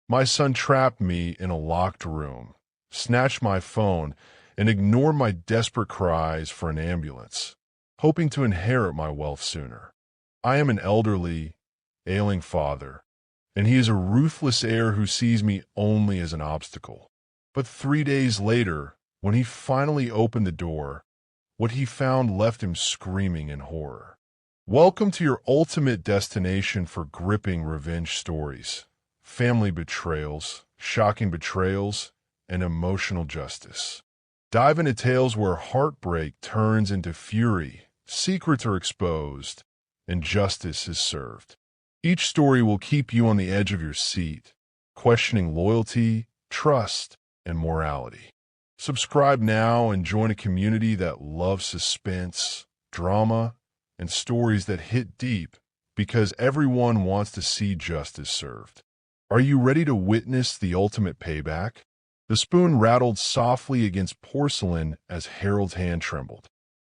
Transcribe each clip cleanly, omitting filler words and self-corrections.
My son trapped me in a locked room, snatched my phone, and ignored my desperate cries for an ambulance, hoping to inherit my wealth sooner. I am an elderly, ailing father, and he is a ruthless heir who sees me only as an obstacle. But 3 days later, when he finally opened the door, what he found left him screaming in horror. Welcome to your ultimate destination for gripping revenge stories, family betrayals, shocking betrayals, and emotional justice. Dive into tales where heartbreak turns into fury, secrets are exposed, and justice is served. Each story will keep you on the edge of your seat, questioning loyalty, trust, and morality. Subscribe now and join a community that loves suspense, drama, and stories that hit deep because everyone wants to see justice served. Are you ready to witness the ultimate payback? The spoon rattled softly against porcelain as Harold's hand trembled.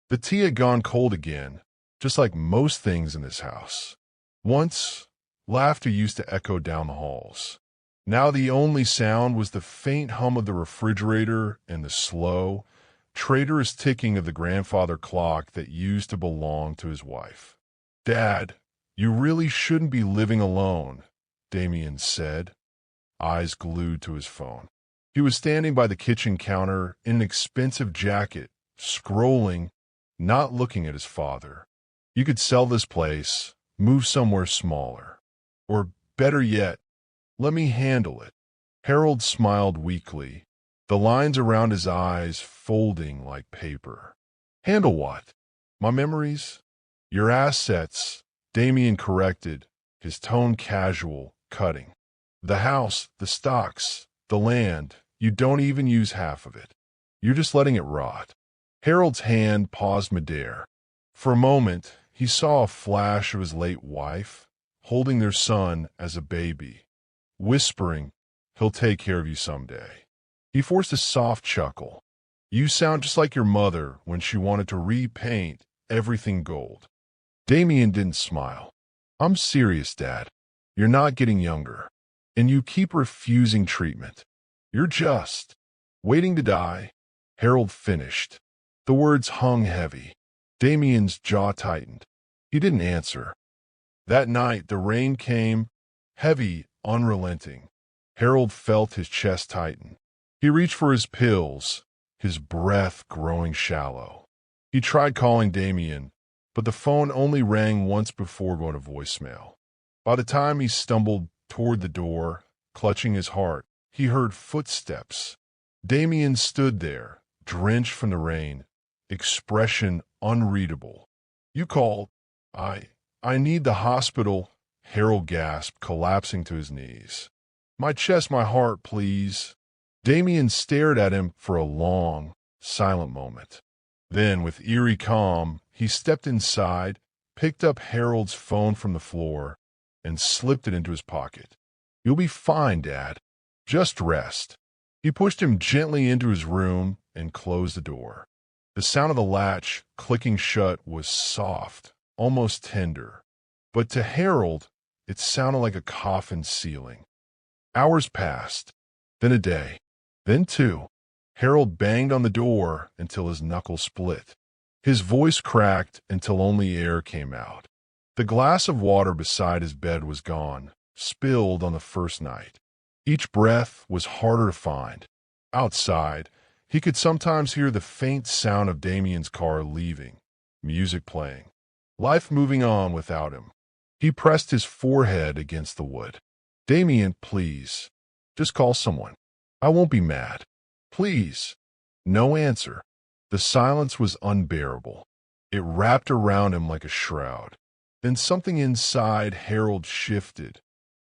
The tea had gone cold again, just like most things in this house. Once, laughter used to echo down the halls. Now the only sound was the faint hum of the refrigerator and the slow, traitorous ticking of the grandfather clock that used to belong to his wife. "Dad, you really shouldn't be living alone," Damien said, eyes glued to his phone. He was standing by the kitchen counter in an expensive jacket, scrolling, not looking at his father. You could sell this place, move somewhere smaller. Or, better yet, let me handle it. Harold smiled weakly, the lines around his eyes folding like paper. Handle what? My memories? Your assets, Damien corrected, his tone casual, cutting. The house, the stocks, the land, you don't even use half of it. You're just letting it rot. Harold's hand paused midair. For a moment, he saw a flash of his late wife, holding their son as a baby, whispering, "He'll take care of you someday." He forced a soft chuckle. "You sound just like your mother when she wanted to repaint everything gold." Damien didn't smile. "I'm serious, Dad. You're not getting younger, and you keep refusing treatment. You're just waiting to die." Harold finished. The words hung heavy. Damien's jaw tightened. He didn't answer. That night, the rain came, heavy, unrelenting. Harold felt his chest tighten. He reached for his pills, his breath growing shallow. He tried calling Damien, but the phone only rang once before going to voicemail. By the time he stumbled toward the door, clutching his heart, he heard footsteps. Damien stood there, drenched from the rain, expression unreadable. "You called. I need the hospital," Harold gasped, collapsing to his knees. "My chest, my heart, please." Damien stared at him for a long, silent moment. Then, with eerie calm, he stepped inside, picked up Harold's phone from the floor, and slipped it into his pocket. "You'll be fine, Dad. Just rest." He pushed him gently into his room and closed the door. The sound of the latch clicking shut was soft, almost tender, but to Harold, it sounded like a coffin ceiling. Hours passed, then a day, then two. Harold banged on the door until his knuckles split. His voice cracked until only air came out. The glass of water beside his bed was gone, spilled on the first night. Each breath was harder to find. Outside, he could sometimes hear the faint sound of Damien's car leaving, music playing, life moving on without him. He pressed his forehead against the wood. "Damien, please, just call someone. I won't be mad. Please." No answer. The silence was unbearable. It wrapped around him like a shroud. Then something inside Harold shifted.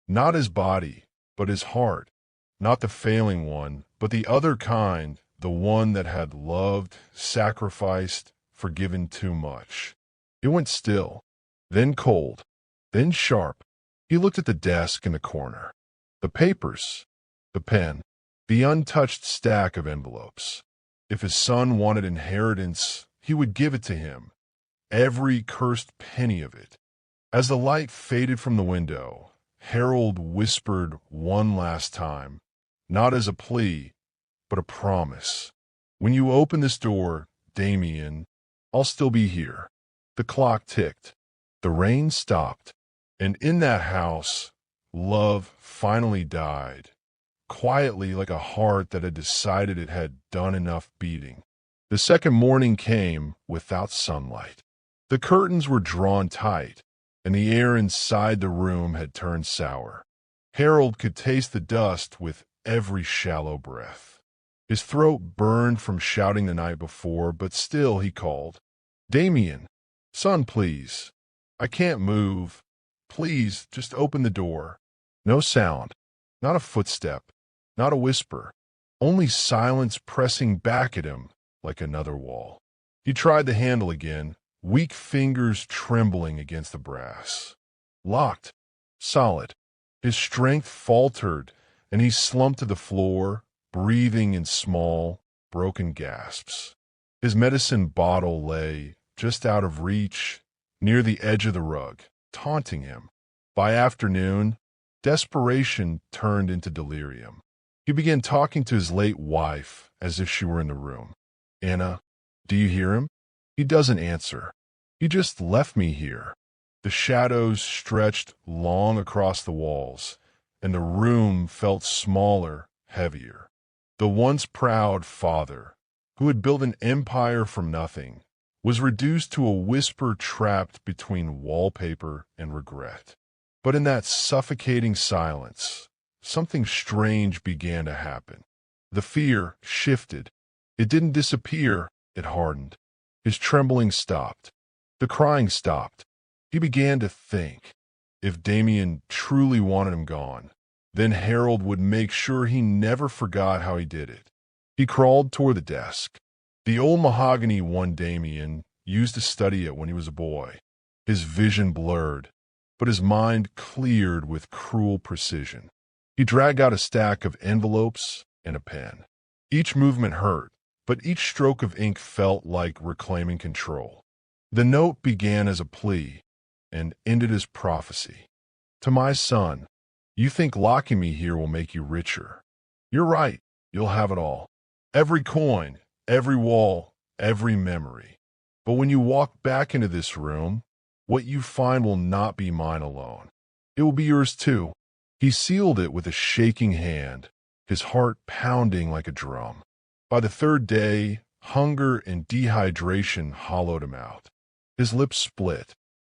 Not his body, but his heart. Not the failing one, but the other kind, the one that had loved, sacrificed, forgiven too much. It went still, then cold, then sharp. He looked at the desk in the corner. The papers, the pen, the untouched stack of envelopes. If his son wanted inheritance, he would give it to him. Every cursed penny of it. As the light faded from the window, Harold whispered one last time, not as a plea, but a promise. When you open this door, Damien, I'll still be here. The clock ticked. The rain stopped. And in that house, love finally died, quietly like a heart that had decided it had done enough beating. The second morning came without sunlight. The curtains were drawn tight, and the air inside the room had turned sour. Harold could taste the dust with every shallow breath. His throat burned from shouting the night before, but still he called, "Damien, son, please. I can't move. Please, just open the door." No sound, not a footstep, not a whisper, only silence pressing back at him like another wall. He tried the handle again, weak fingers trembling against the brass. Locked, solid. His strength faltered, and he slumped to the floor, breathing in small, broken gasps. His medicine bottle lay just out of reach, near the edge of the rug, taunting him. By afternoon, desperation turned into delirium. He began talking to his late wife as if she were in the room. "Anna, do you hear him? He doesn't answer. He just left me here." The shadows stretched long across the walls, and the room felt smaller, heavier. The once proud father, who had built an empire from nothing, was reduced to a whisper trapped between wallpaper and regret. But in that suffocating silence, something strange began to happen. The fear shifted. It didn't disappear, it hardened. His trembling stopped. The crying stopped. He began to think. If Damien truly wanted him gone, then Harold would make sure he never forgot how he did it. He crawled toward the desk. The old mahogany one Damien used to study it when he was a boy. His vision blurred, but his mind cleared with cruel precision. He dragged out a stack of envelopes and a pen. Each movement hurt, but each stroke of ink felt like reclaiming control. The note began as a plea and ended as prophecy. "To my son, you think locking me here will make you richer. You're right, you'll have it all. Every coin, every wall, every memory. But when you walk back into this room, what you find will not be mine alone. It will be yours too." He sealed it with a shaking hand, his heart pounding like a drum. By the third day, hunger and dehydration hollowed him out. His lips split.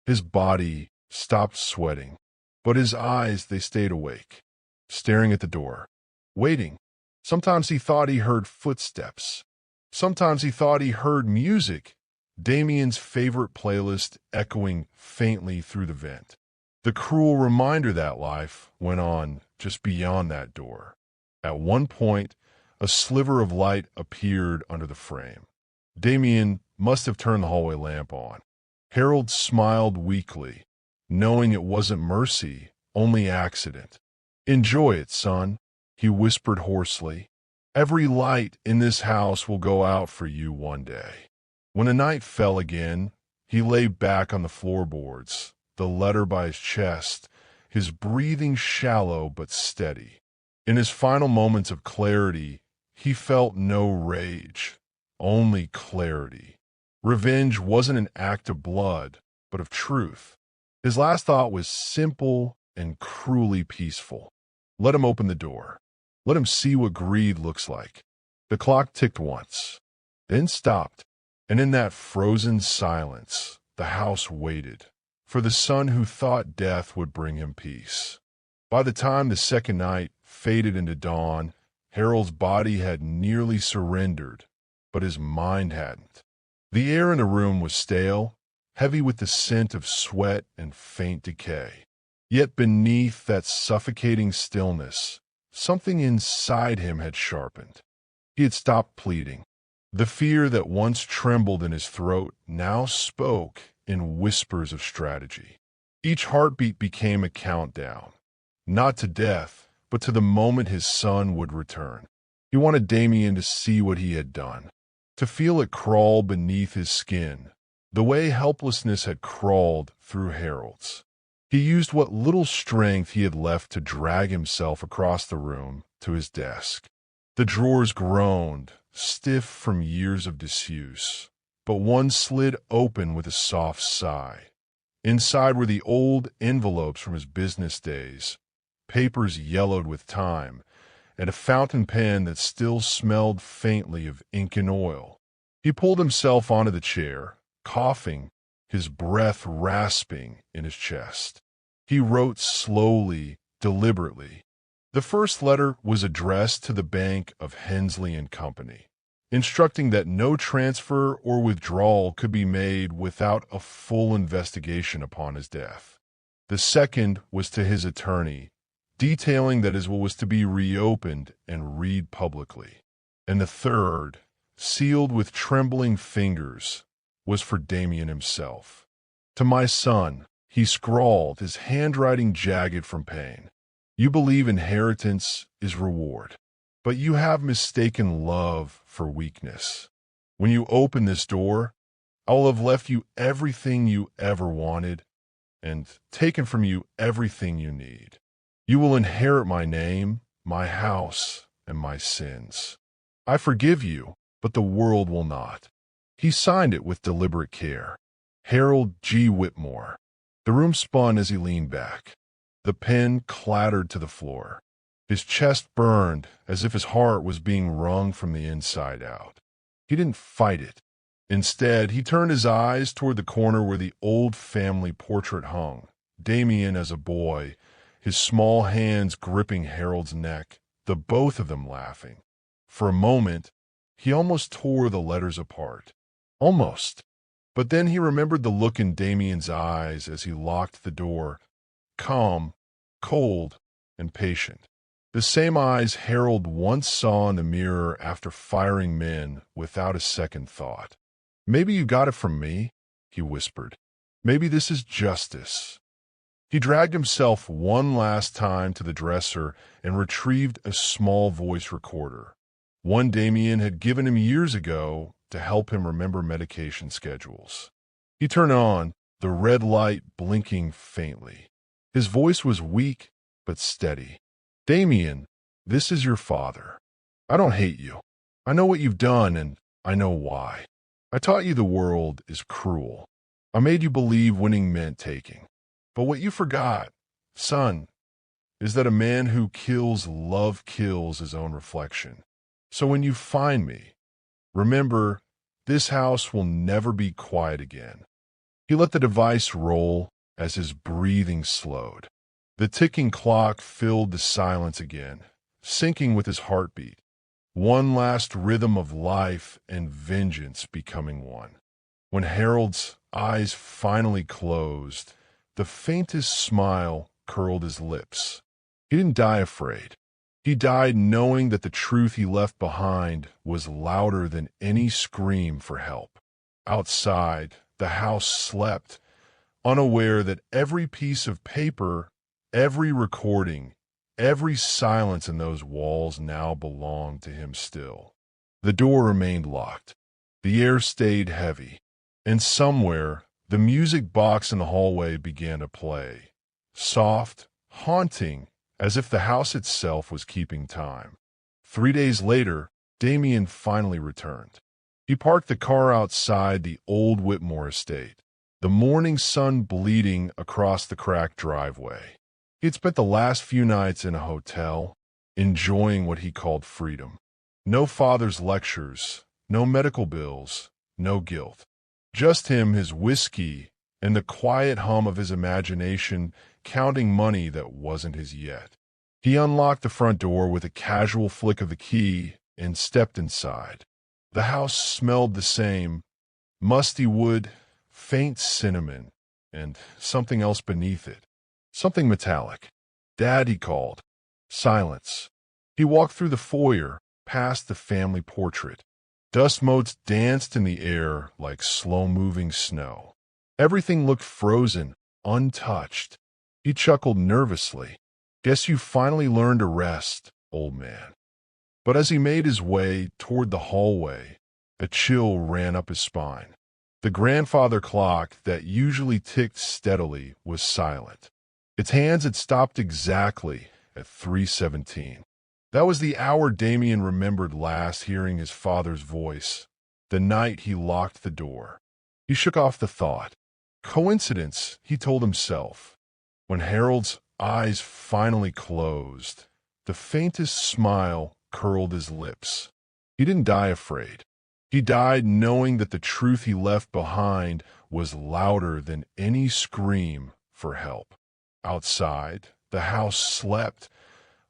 His body stopped sweating. But his eyes, they stayed awake, staring at the door, waiting. Sometimes he thought he heard footsteps. Sometimes he thought he heard music, Damien's favorite playlist echoing faintly through the vent. The cruel reminder that life went on just beyond that door. At one point, a sliver of light appeared under the frame. Damien must have turned the hallway lamp on. Harold smiled weakly, knowing it wasn't mercy, only accident. "Enjoy it, son," he whispered hoarsely. "Every light in this house will go out for you one day." When the night fell again, he lay back on the floorboards, the letter by his chest, his breathing shallow but steady. In his final moments of clarity, he felt no rage, only clarity. Revenge wasn't an act of blood, but of truth. His last thought was simple and cruelly peaceful. Let him open the door. Let him see what greed looks like. The clock ticked once, then stopped, and in that frozen silence, the house waited for the son who thought death would bring him peace. By the time the second night faded into dawn, Harold's body had nearly surrendered, but his mind hadn't. The air in the room was stale, heavy with the scent of sweat and faint decay. Yet beneath that suffocating stillness, something inside him had sharpened. He had stopped pleading. The fear that once trembled in his throat now spoke in whispers of strategy. Each heartbeat became a countdown, not to death, but to the moment his son would return. He wanted Damien to see what he had done, to feel it crawl beneath his skin, the way helplessness had crawled through Harold's. He used what little strength he had left to drag himself across the room to his desk. The drawers groaned, stiff from years of disuse, but one slid open with a soft sigh. Inside were the old envelopes from his business days, papers yellowed with time, and a fountain pen that still smelled faintly of ink and oil. He pulled himself onto the chair, coughing, his breath rasping in his chest. He wrote slowly, deliberately. The first letter was addressed to the bank of Hensley and Company, instructing that no transfer or withdrawal could be made without a full investigation upon his death. The second was to his attorney, detailing that his will was to be reopened and read publicly. And the third, sealed with trembling fingers, was for Damien himself. To my son, he scrawled, his handwriting jagged from pain. You believe inheritance is reward, but you have mistaken love for weakness. When you open this door, I will have left you everything you ever wanted and taken from you everything you need. You will inherit my name, my house, and my sins. I forgive you, but the world will not. He signed it with deliberate care. Harold G. Whitmore. The room spun as he leaned back. The pen clattered to the floor. His chest burned as if his heart was being wrung from the inside out. He didn't fight it. Instead, he turned his eyes toward the corner where the old family portrait hung. Damien as a boy, his small hands gripping Harold's neck, the both of them laughing. For a moment, he almost tore the letters apart. Almost. But then he remembered the look in Damien's eyes as he locked the door. Calm, cold, and patient. The same eyes Harold once saw in the mirror after firing men without a second thought. Maybe you got it from me, he whispered. Maybe this is justice. He dragged himself one last time to the dresser and retrieved a small voice recorder. One Damien had given him years ago to help him remember medication schedules. He turned on, the red light blinking faintly. His voice was weak but steady. Damien, this is your father. I don't hate you. I know what you've done and I know why. I taught you the world is cruel. I made you believe winning meant taking. But what you forgot, son, is that a man who kills kills his own reflection. So when you find me, remember, this house will never be quiet again. He let the device roll as his breathing slowed. The ticking clock filled the silence again, syncing with his heartbeat. One last rhythm of life and vengeance becoming one. When Harold's eyes finally closed, the faintest smile curled his lips. He didn't die afraid. He died knowing that the truth he left behind was louder than any scream for help. Outside, the house slept, unaware that every piece of paper, every recording, every silence in those walls now belonged to him still. The door remained locked. The air stayed heavy. And somewhere, the music box in the hallway began to play. Soft, haunting, as if the house itself was keeping time. 3 days later, Damien finally returned. He parked the car outside the old Whitmore estate, the morning sun bleeding across the cracked driveway. He had spent the last few nights in a hotel, enjoying what he called freedom. No father's lectures, no medical bills, no guilt. Just him, his whiskey, and the quiet hum of his imagination counting money that wasn't his yet. He unlocked the front door with a casual flick of the key and stepped inside. The house smelled the same, musty wood, faint cinnamon, and something else beneath it. Something metallic. Dad, he called. Silence. He walked through the foyer, past the family portrait. Dust motes danced in the air like slow-moving snow. Everything looked frozen, untouched. He chuckled nervously. Guess you finally learned to rest, old man. But as he made his way toward the hallway, a chill ran up his spine. The grandfather clock that usually ticked steadily was silent. Its hands had stopped exactly at 3:17. That was the hour Damien remembered last hearing his father's voice, the night he locked the door. He shook off the thought. Coincidence, he told himself. When Harold's eyes finally closed, the faintest smile curled his lips. He didn't die afraid. He died knowing that the truth he left behind was louder than any scream for help. Outside, the house slept,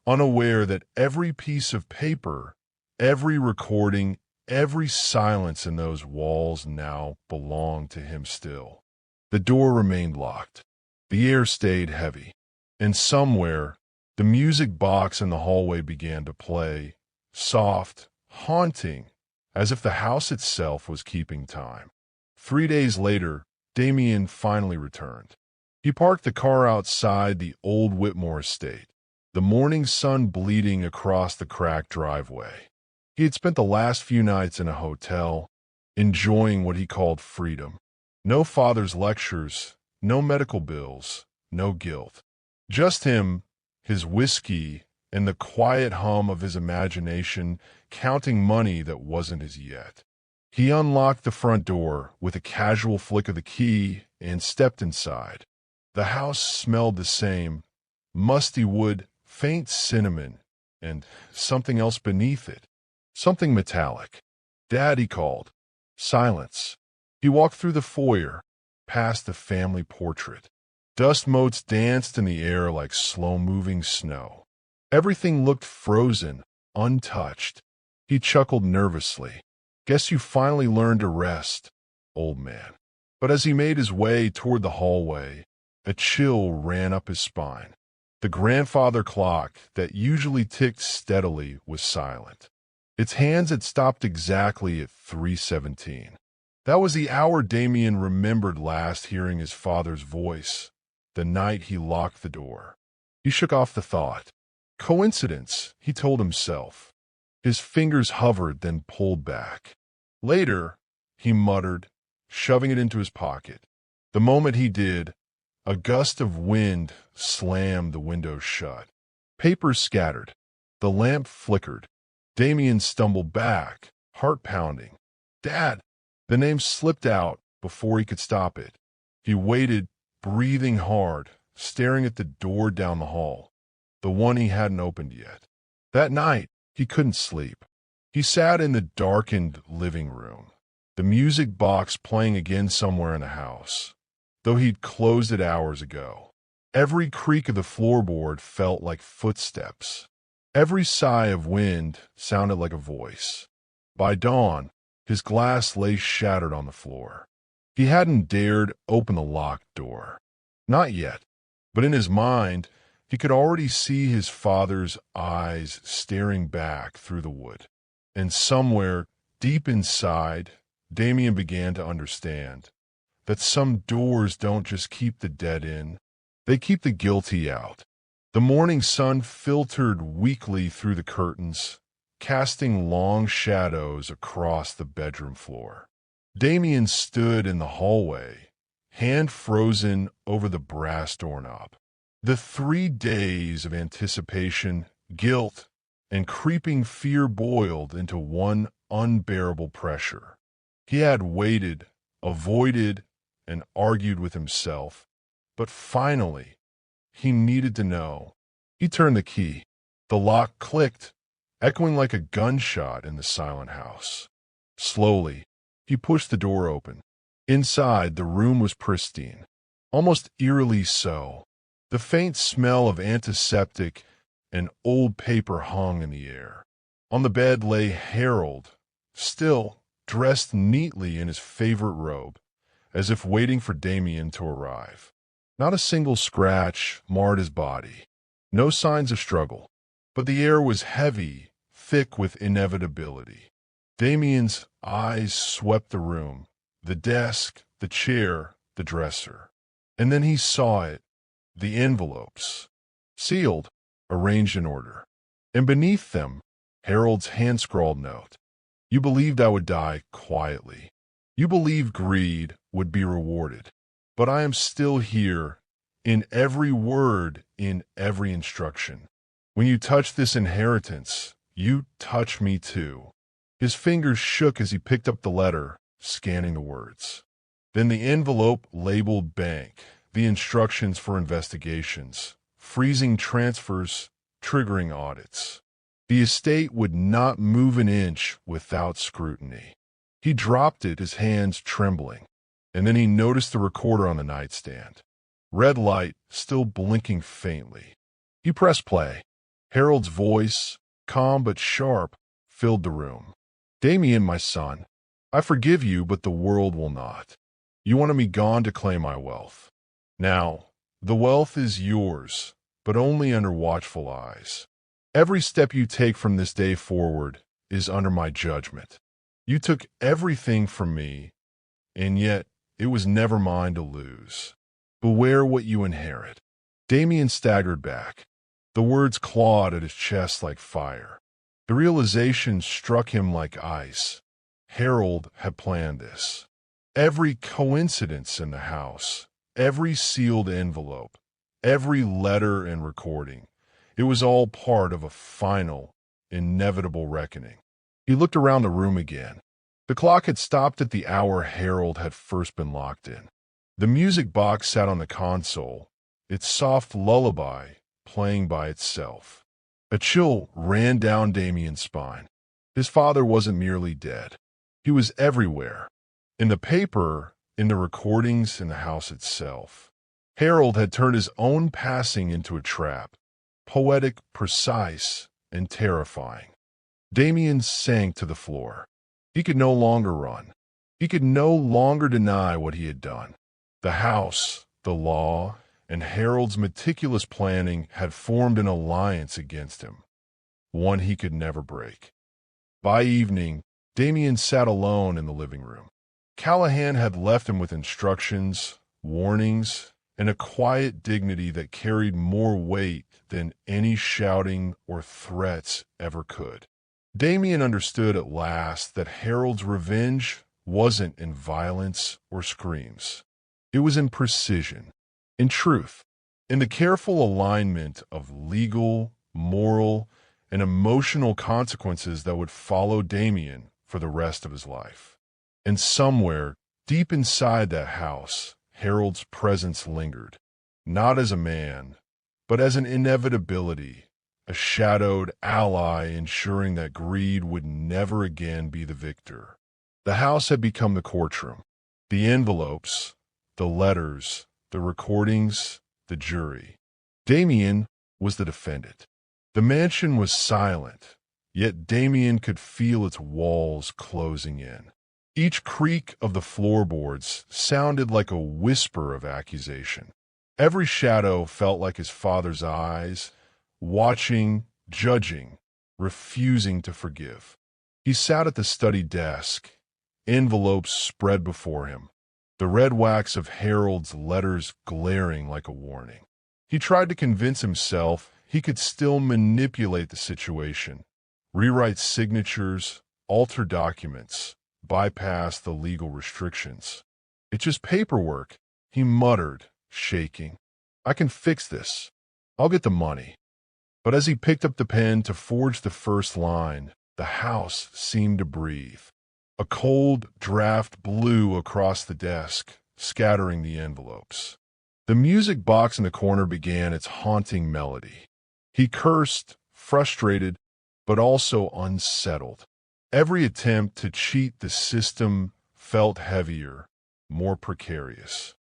unaware that every piece of paper, every recording, every silence in those walls now belonged to him still. The door remained locked. The air stayed heavy. And somewhere, the music box in the hallway began to play, soft, haunting, as if the house itself was keeping time. 3 days later, Damien finally returned. He parked the car outside the old Whitmore estate, the morning sun bleeding across the cracked driveway. He had spent the last few nights in a hotel, enjoying what he called freedom. No father's lectures, no medical bills, no guilt. Just him, his whiskey, and the quiet hum of his imagination counting money that wasn't his yet. He unlocked the front door with a casual flick of the key and stepped inside. The house smelled the same, musty wood, faint cinnamon, and something else beneath it. Something metallic. "Dad," he called. Silence. He walked through the foyer, past the family portrait. Dust motes danced in the air like slow-moving snow. Everything looked frozen, untouched. He chuckled nervously. "Guess you finally learned to rest, old man." But as he made his way toward the hallway, a chill ran up his spine. The grandfather clock that usually ticked steadily was silent. Its hands had stopped exactly at 3:17. That was the hour Damien remembered last hearing his father's voice, the night he locked the door. He shook off the thought. Coincidence, he told himself. His fingers hovered, then pulled back. Later, he muttered, shoving it into his pocket. The moment he did, a gust of wind slammed the window shut. Papers scattered. The lamp flickered. Damien stumbled back, heart pounding. "Dad!" The name slipped out before he could stop it. He waited, breathing hard, staring at the door down the hall, the one he hadn't opened yet. That night, he couldn't sleep. He sat in the darkened living room, the music box playing again somewhere in the house, though he'd closed it hours ago. Every creak of the floorboard felt like footsteps. Every sigh of wind sounded like a voice. By dawn, his glass lay shattered on the floor. He hadn't dared open the locked door. Not yet, but in his mind, he could already see his father's eyes staring back through the wood. And somewhere, deep inside, Damien began to understand that some doors don't just keep the dead in, they keep the guilty out. The morning sun filtered weakly through the curtains, casting long shadows across the bedroom floor. Damien stood in the hallway, hand frozen over the brass doorknob. The 3 days of anticipation, guilt, and creeping fear boiled into one unbearable pressure. He had waited, avoided, and argued with himself, but finally, he needed to know. He turned the key. The lock clicked, echoing like a gunshot in the silent house. Slowly, he pushed the door open. Inside, the room was pristine, almost eerily so. The faint smell of antiseptic and old paper hung in the air. On the bed lay Harold, still dressed neatly in his favorite robe, as if waiting for Damien to arrive. Not a single scratch marred his body. No signs of struggle, but the air was heavy, thick with inevitability. Damien's eyes swept the room, the desk, the chair, the dresser. And then he saw it, the envelopes, sealed, arranged in order. And beneath them, Harold's hand-scrawled note. "You believed I would die quietly. You believed greed would be rewarded. But I am still here, in every word, in every instruction. When you touch this inheritance, you touch me too. His fingers shook as he picked up the letter, scanning the words. Then the envelope labeled bank, the instructions for investigations, freezing transfers, triggering audits. The estate would not move an inch without scrutiny. He dropped it, his hands trembling, and then he noticed the recorder on the nightstand. Red light still blinking faintly. He pressed play. Harold's voice, calm but sharp, filled the room. Damien, my son, I forgive you, but the world will not. You wanted me gone to claim my wealth. Now, the wealth is yours, but only under watchful eyes. Every step you take from this day forward is under my judgment. You took everything from me, and yet it was never mine to lose. Beware what you inherit. Damien staggered back. The words clawed at his chest like fire. The realization struck him like ice. Harold had planned this. Every coincidence in the house, every sealed envelope, every letter and recording, it was all part of a final, inevitable reckoning. He looked around the room again. The clock had stopped at the hour Harold had first been locked in. The music box sat on the console, its soft lullaby playing by itself. A chill ran down Damien's spine. His father wasn't merely dead. He was everywhere. In the paper, in the recordings, in the house itself. Harold had turned his own passing into a trap. Poetic, precise, and terrifying. Damien sank to the floor. He could no longer run. He could no longer deny what he had done. The house, the law, and Harold's meticulous planning had formed an alliance against him, one he could never break. By evening, Damien sat alone in the living room. Callahan had left him with instructions, warnings, and a quiet dignity that carried more weight than any shouting or threats ever could. Damien understood at last that Harold's revenge wasn't in violence or screams. It was in precision, in truth, in the careful alignment of legal, moral, and emotional consequences that would follow Damien for the rest of his life. And somewhere, deep inside that house, Harold's presence lingered, not as a man, but as an inevitability, a shadowed ally ensuring that greed would never again be the victor. The house had become the courtroom. The envelopes, the letters, the recordings, the jury. Damien was the defendant. The mansion was silent, yet Damien could feel its walls closing in. Each creak of the floorboards sounded like a whisper of accusation. Every shadow felt like his father's eyes, watching, judging, refusing to forgive. He sat at the study desk, envelopes spread before him, the red wax of Harold's letters glaring like a warning. He tried to convince himself he could still manipulate the situation, rewrite signatures, alter documents, bypass the legal restrictions. It's just paperwork, he muttered, shaking. I can fix this. I'll get the money. But as he picked up the pen to forge the first line, the house seemed to breathe. A cold draft blew across the desk, scattering the envelopes. The music box in the corner began its haunting melody. He cursed, frustrated, but also unsettled. Every attempt to cheat the system felt heavier, more precarious.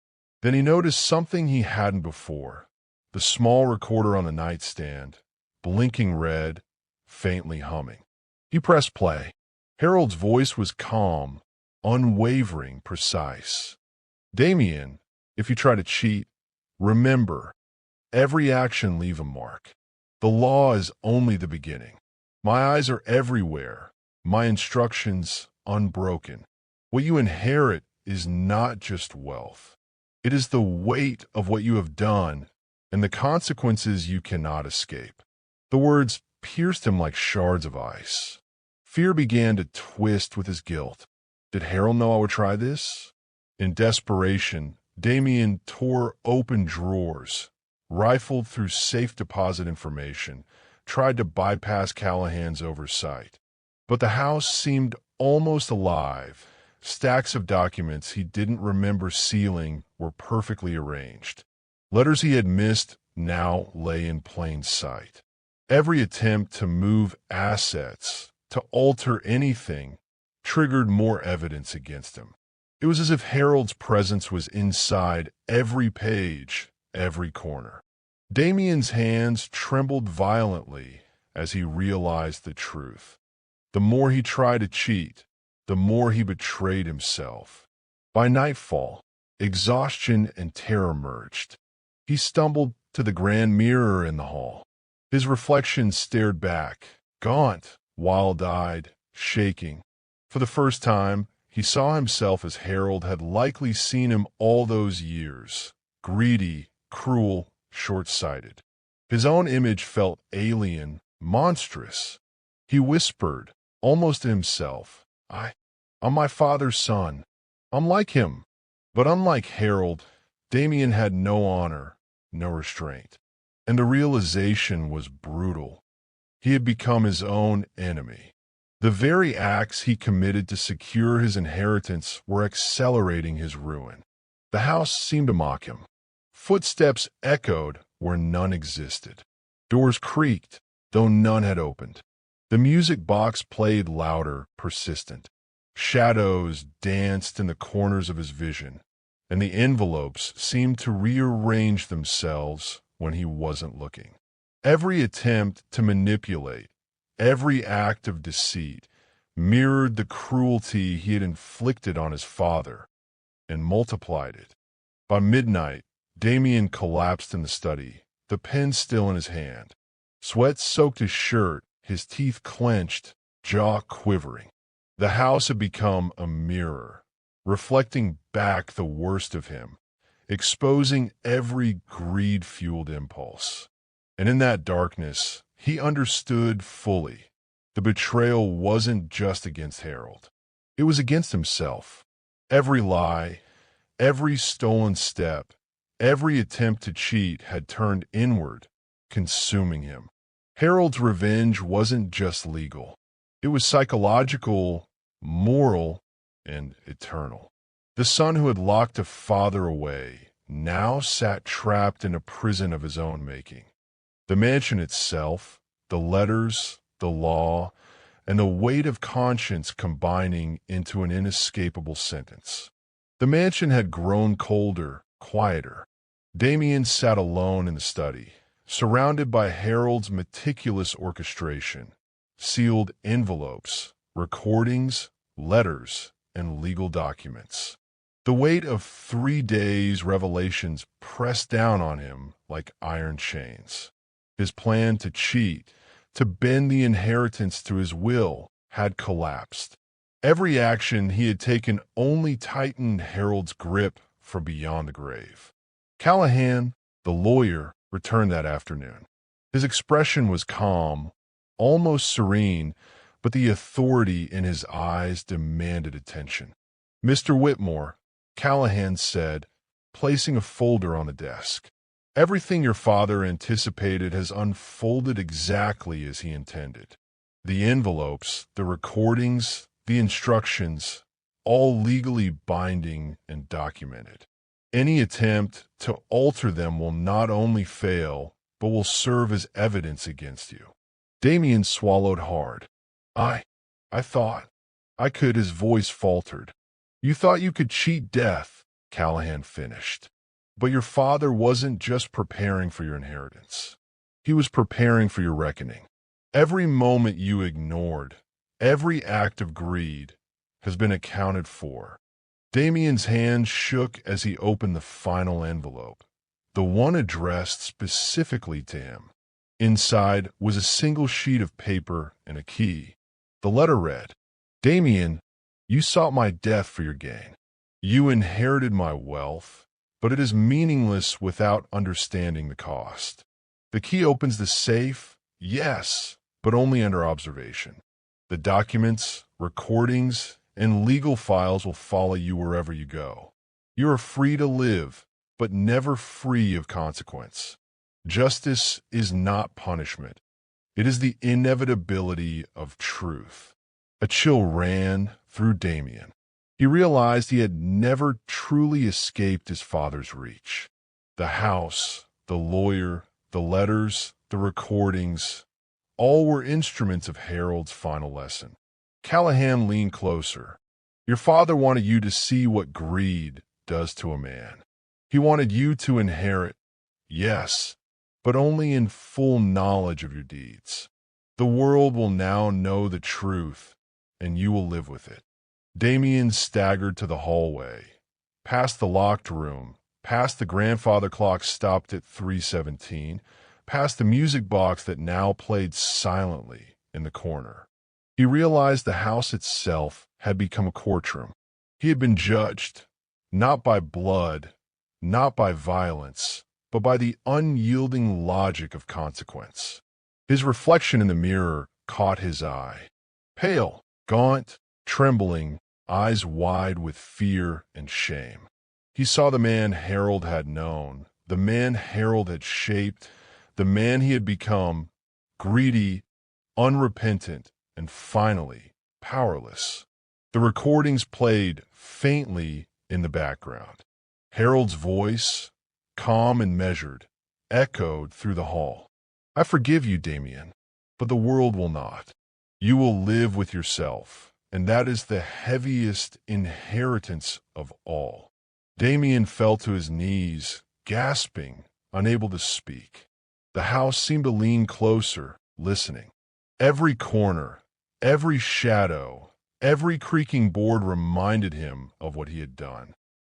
Then he noticed something he hadn't before. The small recorder on the nightstand, blinking red, faintly humming. He pressed play. Harold's voice was calm, unwavering, precise. Damien, if you try to cheat, remember, every action leave a mark. The law is only the beginning. My eyes are everywhere, my instructions unbroken. What you inherit is not just wealth. It is the weight of what you have done and the consequences you cannot escape. The words pierced him like shards of ice. Fear began to twist with his guilt. Did Harold know I would try this? In desperation, Damien tore open drawers, rifled through safe deposit information, tried to bypass Callahan's oversight. But the house seemed almost alive. Stacks of documents he didn't remember sealing were perfectly arranged. Letters he had missed now lay in plain sight. Every attempt to move assets, to alter anything, triggered more evidence against him. It was as if Harold's presence was inside every page, every corner. Damien's hands trembled violently as he realized the truth. The more he tried to cheat, the more he betrayed himself. By nightfall, exhaustion and terror merged. He stumbled to the grand mirror in the hall. His reflection stared back, gaunt, wild-eyed, shaking. For the first time, he saw himself as Harold had likely seen him all those years, greedy, cruel, short-sighted. His own image felt alien, monstrous. He whispered, almost to himself, I'm my father's son. I'm like him. But unlike Harold, Damien had no honor, no restraint. And the realization was brutal. He had become his own enemy. The very acts he committed to secure his inheritance were accelerating his ruin. The house seemed to mock him. Footsteps echoed where none existed. Doors creaked, though none had opened. The music box played louder, persistent. Shadows danced in the corners of his vision, and the envelopes seemed to rearrange themselves when he wasn't looking. Every attempt to manipulate, every act of deceit, mirrored the cruelty he had inflicted on his father and multiplied it. By midnight, Damien collapsed in the study, the pen still in his hand. Sweat soaked his shirt, his teeth clenched, jaw quivering. The house had become a mirror, reflecting back the worst of him, exposing every greed-fueled impulse. And in that darkness, he understood fully. The betrayal wasn't just against Harold. It was against himself. Every lie, every stolen step, every attempt to cheat had turned inward, consuming him. Harold's revenge wasn't just legal. It was psychological, moral, and eternal. The son who had locked a father away now sat trapped in a prison of his own making. The mansion itself, the letters, the law, and the weight of conscience combining into an inescapable sentence. The mansion had grown colder, quieter. Damien sat alone in the study, surrounded by Harold's meticulous orchestration, sealed envelopes, recordings, letters, and legal documents. The weight of 3 days' revelations pressed down on him like iron chains. His plan to cheat, to bend the inheritance to his will, had collapsed. Every action he had taken only tightened Harold's grip from beyond the grave. Callahan, the lawyer, returned that afternoon. His expression was calm, almost serene, but the authority in his eyes demanded attention. "Mr. Whitmore," Callahan said, placing a folder on the desk. "Everything your father anticipated has unfolded exactly as he intended. The envelopes, the recordings, the instructions, all legally binding and documented. Any attempt to alter them will not only fail, but will serve as evidence against you." Damien swallowed hard. I thought I could," his voice faltered. "You thought you could cheat death," Callahan finished. "But your father wasn't just preparing for your inheritance. He was preparing for your reckoning. Every moment you ignored, every act of greed, has been accounted for." Damien's hand shook as he opened the final envelope, the one addressed specifically to him. Inside was a single sheet of paper and a key. The letter read, "Damien, you sought my death for your gain. You inherited my wealth, but it is meaningless without understanding the cost. The key opens the safe, yes, but only under observation. The documents, recordings, and legal files will follow you wherever you go. You are free to live, but never free of consequence. Justice is not punishment. It is the inevitability of truth. A chill ran through Damien. He realized he had never truly escaped his father's reach. The house, the lawyer, the letters, the recordings, all were instruments of Harold's final lesson. Callahan leaned closer. Your father wanted you to see what greed does to a man. He wanted you to inherit, yes, but only in full knowledge of your deeds. The world will now know the truth, and you will live with it. Damien staggered to the hallway, past the locked room, past the grandfather clock stopped at 3:17, past the music box that now played silently in the corner. He realized the house itself had become a courtroom. He had been judged, not by blood, not by violence, but by the unyielding logic of consequence. His reflection in the mirror caught his eye. Pale, gaunt, trembling, eyes wide with fear and shame. He saw the man Harold had known, the man Harold had shaped, the man he had become, greedy, unrepentant, and finally, powerless. The recordings played faintly in the background. Harold's voice, calm and measured, echoed through the hall. I forgive you, Damien, but the world will not. You will live with yourself, and that is the heaviest inheritance of all. Damien fell to his knees, gasping, unable to speak. The house seemed to lean closer, listening. Every corner, every shadow, every creaking board reminded him of what he had done.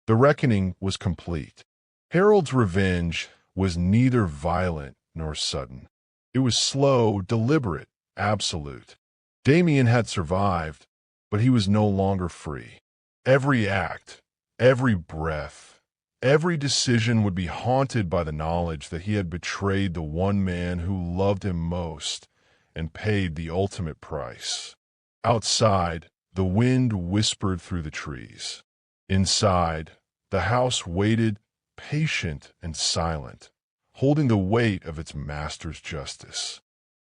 The reckoning was complete. Harold's revenge was neither violent nor sudden. It was slow, deliberate, absolute. Damien had survived, but he was no longer free. Every act, every breath, every decision would be haunted by the knowledge that he had betrayed the one man who loved him most and paid the ultimate price. Outside, the wind whispered through the trees. Inside, the house waited, patient and silent, holding the weight of its master's justice.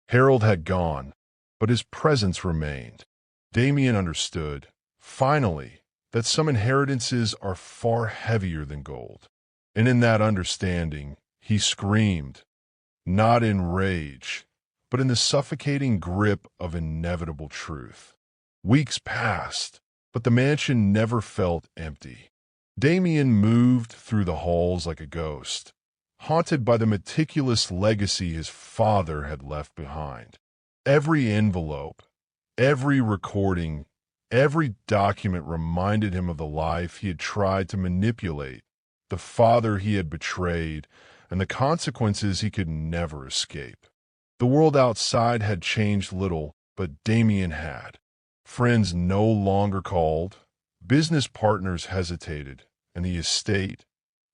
Harold had gone, but his presence remained. Damien understood, finally, that some inheritances are far heavier than gold. And in that understanding, he screamed, not in rage, but in the suffocating grip of inevitable truth. Weeks passed, but the mansion never felt empty. Damien moved through the halls like a ghost, haunted by the meticulous legacy his father had left behind. Every envelope, every recording, every document reminded him of the life he had tried to manipulate, the father he had betrayed, and the consequences he could never escape. The world outside had changed little, but Damien had. Friends no longer called, business partners hesitated, and the estate,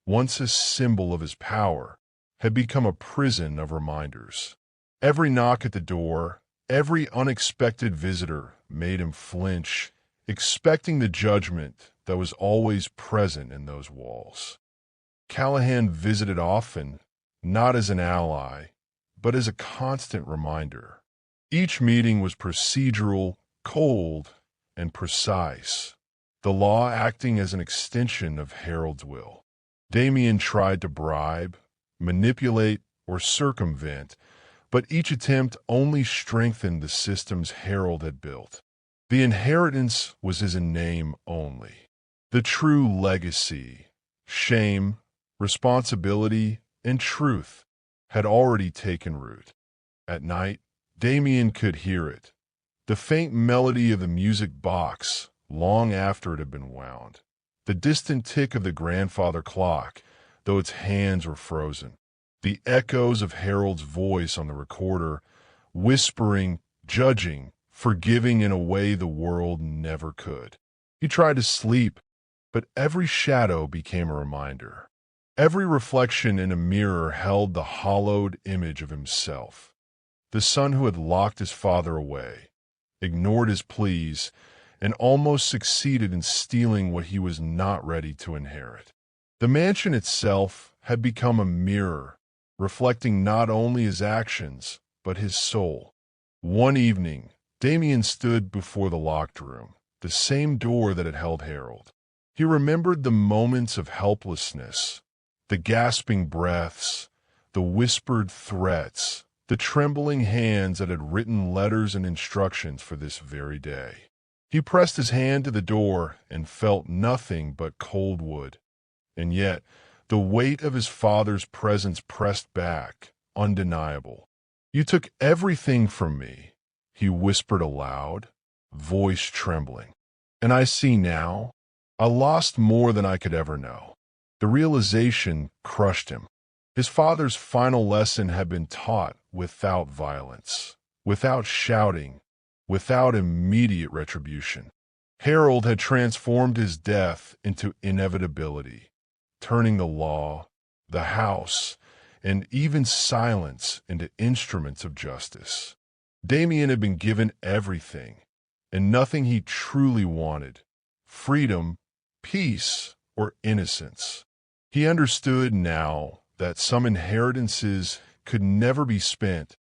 once a symbol of his power, had become a prison of reminders. Every knock at the door, every unexpected visitor made him flinch, expecting the judgment that was always present in those walls. Callahan visited often, not as an ally, but as a constant reminder. Each meeting was procedural, cold, and precise, the law acting as an extension of Harold's will. Damien tried to bribe, manipulate, or circumvent, but each attempt only strengthened the systems Harold had built. The inheritance was his in name only. The true legacy, shame, responsibility, and truth had already taken root. At night, Damien could hear it, the faint melody of the music box long after it had been wound, the distant tick of the grandfather clock, though its hands were frozen, the echoes of Harold's voice on the recorder, whispering, judging, forgiving in a way the world never could. He tried to sleep, but every shadow became a reminder. Every reflection in a mirror held the hollowed image of himself, the son who had locked his father away, ignored his pleas, and almost succeeded in stealing what he was not ready to inherit. The mansion itself had become a mirror, reflecting not only his actions, but his soul. One evening, Damien stood before the locked room, the same door that had held Harold. He remembered the moments of helplessness, the gasping breaths, the whispered threats, the trembling hands that had written letters and instructions for this very day. He pressed his hand to the door and felt nothing but cold wood. And yet, the weight of his father's presence pressed back, undeniable. "You took everything from me," he whispered aloud, voice trembling. "And I see now, I lost more than I could ever know." The realization crushed him. His father's final lesson had been taught without violence, without shouting, without immediate retribution. Harold had transformed his death into inevitability, turning the law, the house, and even silence into instruments of justice. Damien had been given everything, and nothing he truly wanted: freedom, peace, or innocence. He understood now that some inheritances could never be spent,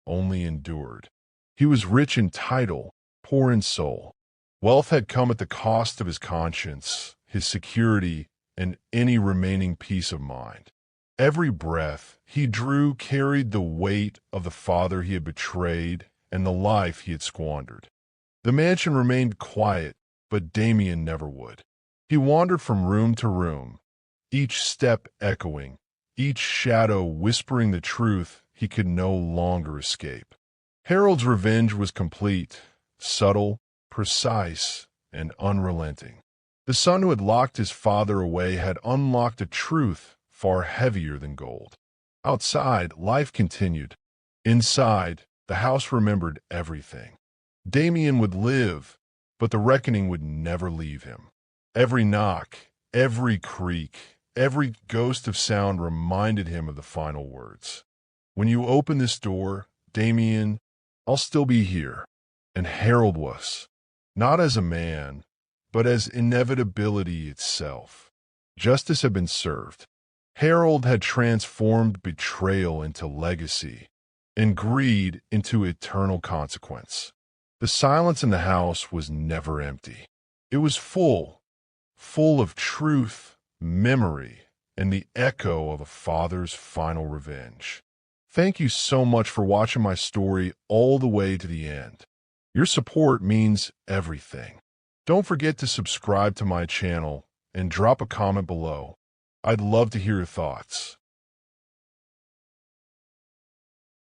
only endured. He was rich in title, poor in soul. Wealth had come at the cost of his conscience, his security, and any remaining peace of mind. Every breath he drew carried the weight of the father he had betrayed and the life he had squandered. The mansion remained quiet, but Damien never would. He wandered from room to room, each step echoing, each shadow whispering the truth he could no longer escape. Harold's revenge was complete, subtle, precise, and unrelenting. The son who had locked his father away had unlocked a truth far heavier than gold. Outside, life continued. Inside, the house remembered everything. Damien would live, but the reckoning would never leave him. Every knock, every creak, every ghost of sound reminded him of the final words. "When you open this door, Damien, I'll still be here." And Harold was, not as a man, but as inevitability itself. Justice had been served. Harold had transformed betrayal into legacy, and greed into eternal consequence. The silence in the house was never empty. It was full of truth, memory, and the echo of a father's final revenge. Thank you so much for watching my story all the way to the end. Your support means everything. Don't forget to subscribe to my channel and drop a comment below. I'd love to hear your thoughts.